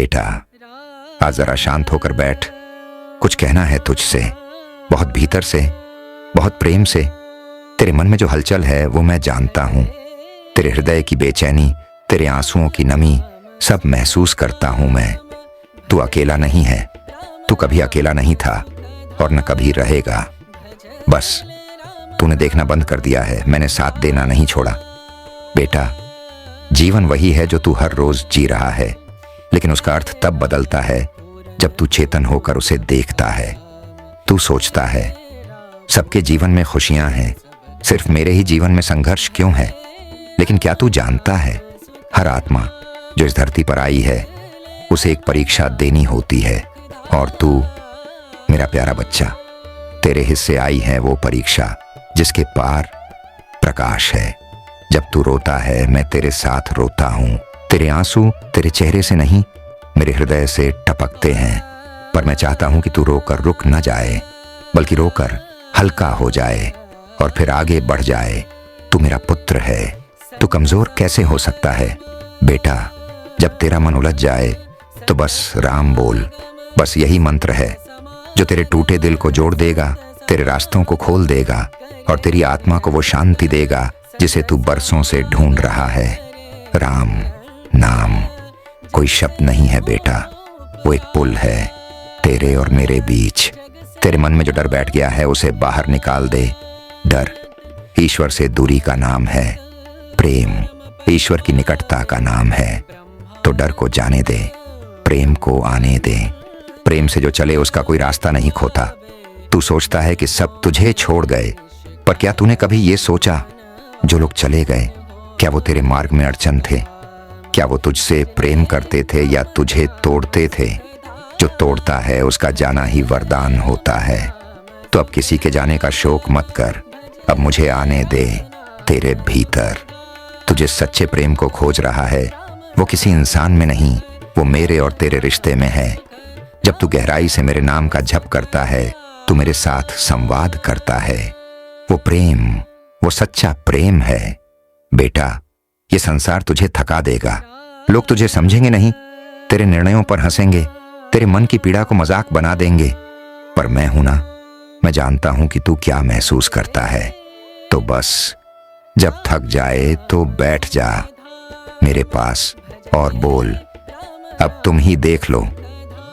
बेटा, आज जरा शांत होकर बैठ। कुछ कहना है तुझसे, बहुत भीतर से, बहुत प्रेम से। तेरे मन में जो हलचल है वो मैं जानता हूं। तेरे हृदय की बेचैनी, तेरे आंसुओं की नमी सब महसूस करता हूं मैं। तू अकेला नहीं है, तू कभी अकेला नहीं था और न कभी रहेगा। बस तूने देखना बंद कर दिया है, मैंने साथ देना नहीं छोड़ा। बेटा, जीवन वही है जो तू हर रोज जी रहा है, लेकिन उसका अर्थ तब बदलता है जब तू चेतन होकर उसे देखता है। तू सोचता है सबके जीवन में खुशियां हैं, सिर्फ मेरे ही जीवन में संघर्ष क्यों है? लेकिन क्या तू जानता है, हर आत्मा जो इस धरती पर आई है उसे एक परीक्षा देनी होती है। और तू मेरा प्यारा बच्चा, तेरे हिस्से आई है वो परीक्षा जिसके पार प्रकाश है। जब तू रोता है मैं तेरे साथ रोता हूं। तेरे आंसू तेरे चेहरे से नहीं, मेरे हृदय से टपकते हैं। पर मैं चाहता हूं कि तू रोकर रुक न जाए, बल्कि रोकर हल्का हो जाए और फिर आगे बढ़ जाए। तू मेरा पुत्र है, तू कमजोर कैसे हो सकता है? बेटा, जब तेरा मन उलझ जाए तो बस राम बोल। बस यही मंत्र है जो तेरे टूटे दिल को जोड़ देगा, तेरे रास्तों को खोल देगा और तेरी आत्मा को वो शांति देगा जिसे तू बरसों से ढूंढ रहा है। राम नाम कोई शब्द नहीं है बेटा, वो एक पुल है तेरे और मेरे बीच। तेरे मन में जो डर बैठ गया है उसे बाहर निकाल दे। डर ईश्वर से दूरी का नाम है, प्रेम ईश्वर की निकटता का नाम है। तो डर को जाने दे, प्रेम को आने दे। प्रेम से जो चले उसका कोई रास्ता नहीं खोता। तू सोचता है कि सब तुझे छोड़ गए, पर क्या तूने कभी ये सोचा जो लोग चले गए, क्या वो तेरे मार्ग में अड़चन थे? क्या वो तुझसे प्रेम करते थे या तुझे तोड़ते थे? जो तोड़ता है उसका जाना ही वरदान होता है। तो अब किसी के जाने का शोक मत कर, अब मुझे आने दे तेरे भीतर। तू जिस सच्चे प्रेम को खोज रहा है वो किसी इंसान में नहीं, वो मेरे और तेरे रिश्ते में है। जब तू गहराई से मेरे नाम का जप करता है, तू मेरे साथ संवाद करता है। वो प्रेम, वो सच्चा प्रेम है। बेटा, ये संसार तुझे थका देगा, लोग तुझे समझेंगे नहीं, तेरे निर्णयों पर हंसेंगे, तेरे मन की पीड़ा को मजाक बना देंगे। पर मैं हूं ना, मैं जानता हूं कि तू क्या महसूस करता है। तो बस जब थक जाए तो बैठ जा मेरे पास और बोल। अब तुम ही देख लो,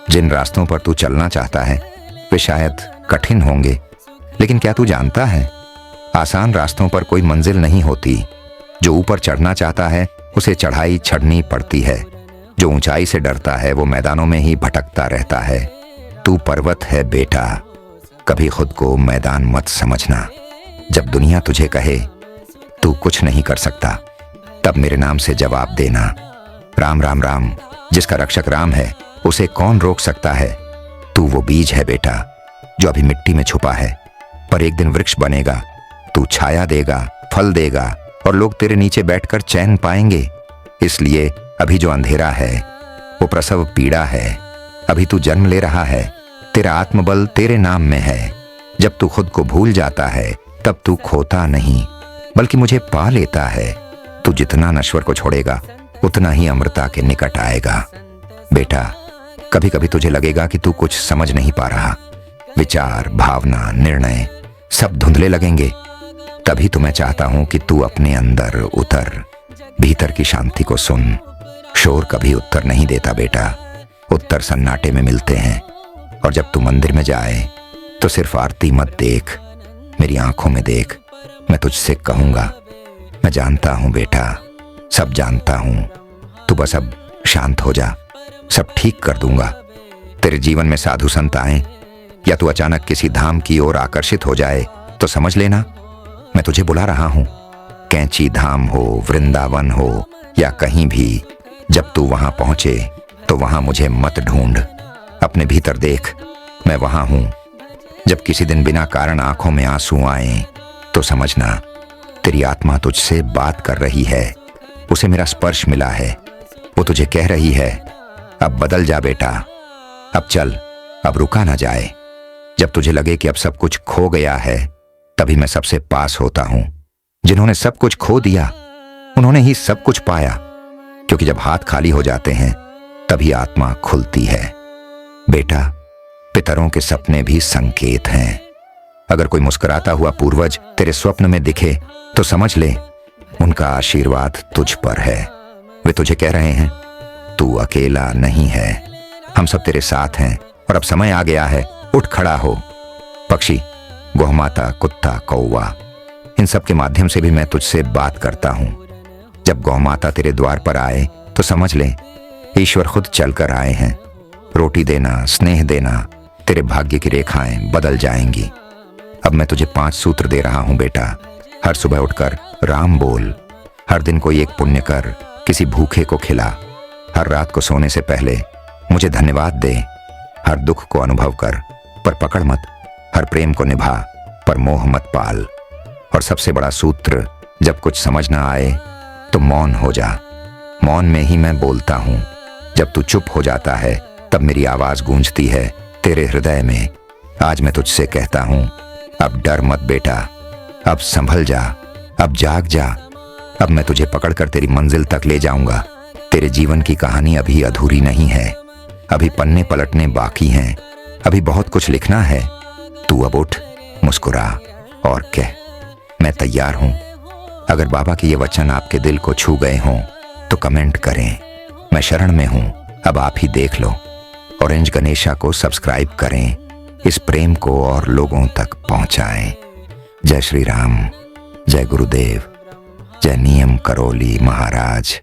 जिन रास्तों पर तू चलना चाहता है वे शायद कठिन होंगे, लेकिन क्या तू जानता है आसान रास्तों पर कोई मंजिल नहीं होती। जो ऊपर चढ़ना चाहता है उसे चढ़ाई चढ़नी पड़ती है। जो ऊंचाई से डरता है वो मैदानों में ही भटकता रहता है। तू पर्वत है बेटा, कभी खुद को मैदान मत समझना। जब दुनिया तुझे कहे तू कुछ नहीं कर सकता, तब मेरे नाम से जवाब देना, राम राम राम। जिसका रक्षक राम है उसे कौन रोक सकता है? तू वो बीज है बेटा जो अभी मिट्टी में छुपा है, पर एक दिन वृक्ष बनेगा। तू छाया देगा, फल देगा और लोग तेरे नीचे बैठकर चैन पाएंगे। इसलिए अभी जो अंधेरा है वो प्रसव पीड़ा है। अभी तू जन्म ले रहा है, तेरा आत्मबल तेरे नाम में है। जब तू खुद को भूल जाता है तब तू खोता नहीं बल्कि मुझे पा लेता है। तू जितना नश्वर को छोड़ेगा उतना ही अमृता के निकट आएगा। बेटा, कभी कभी तुझे लगेगा कि तू कुछ समझ नहीं पा रहा। विचार, भावना, निर्णय सब धुंधले लगेंगे। तभी तो मैं चाहता हूं कि तू अपने अंदर उतर, भीतर की शांति को सुन। शोर कभी उत्तर नहीं देता बेटा, उत्तर सन्नाटे में मिलते हैं। और जब तू मंदिर में जाए तो सिर्फ आरती मत देख, मेरी आंखों में देख। मैं तुझसे कहूंगा, मैं जानता हूं बेटा, सब जानता हूं। तू बस अब शांत हो जा, सब ठीक कर दूंगा। तेरे जीवन में साधु संत आए या तू अचानक किसी धाम की ओर आकर्षित हो जाए तो समझ लेना मैं तुझे बुला रहा हूं। कैंची धाम हो, वृंदावन हो या कहीं भी, जब तू वहां पहुंचे तो वहां मुझे मत ढूंढ, अपने भीतर देख, मैं वहां हूं। जब किसी दिन बिना कारण आंखों में आंसू आए तो समझना तेरी आत्मा तुझसे बात कर रही है, उसे मेरा स्पर्श मिला है। वो तुझे कह रही है, अब बदल जा बेटा, अब चल, अब रुका ना जाए। जब तुझे लगे कि अब सब कुछ खो गया है, तभी मैं सबसे पास होता हूं। जिन्होंने सब कुछ खो दिया उन्होंने ही सब कुछ पाया, क्योंकि जब हाथ खाली हो जाते हैं तभी आत्मा खुलती है। बेटा, पितरों के सपने भी संकेत हैं। अगर कोई मुस्कुराता हुआ पूर्वज तेरे स्वप्न में दिखे तो समझ ले उनका आशीर्वाद तुझ पर है। वे तुझे कह रहे हैं तू अकेला नहीं है, हम सब तेरे साथ हैं और अब समय आ गया है, उठ खड़ा हो। पक्षी, गौमाता, कुत्ता, कौवा, इन सब के माध्यम से भी मैं तुझसे बात करता हूं। जब गौमाता तेरे द्वार पर आए तो समझ ले ईश्वर खुद चलकर आए हैं। रोटी देना, स्नेह देना, तेरे भाग्य की रेखाएं बदल जाएंगी। अब मैं तुझे 5 सूत्र दे रहा हूं बेटा। हर सुबह उठकर राम बोल, हर दिन कोई एक पुण्य कर, किसी भूखे को खिला, हर रात को सोने से पहले मुझे धन्यवाद दे, हर दुख को अनुभव कर पर पकड़ मत, हर प्रेम को निभा पर मोह मत पाल। और सबसे बड़ा सूत्र, जब कुछ समझ ना आए तो मौन हो जा। मौन में ही मैं बोलता हूं। जब तू चुप हो जाता है तब मेरी आवाज गूंजती है तेरे हृदय में। आज मैं तुझसे कहता हूं, अब डर मत बेटा, अब संभल जा, अब जाग जा। अब मैं तुझे पकड़कर तेरी मंजिल तक ले जाऊंगा। तेरे जीवन की कहानी अभी अधूरी नहीं है, अभी पन्ने पलटने बाकी हैं, अभी बहुत कुछ लिखना है। तू अब उठ, मुस्कुरा और कह, मैं तैयार हूं। अगर बाबा के ये वचन आपके दिल को छू गए हों तो कमेंट करें, मैं शरण में हूं, अब आप ही देख लो। ऑरेंज गणेशा को सब्सक्राइब करें, इस प्रेम को और लोगों तक पहुंचाएं। जय श्री राम, जय गुरुदेव, जय नियम करोली महाराज।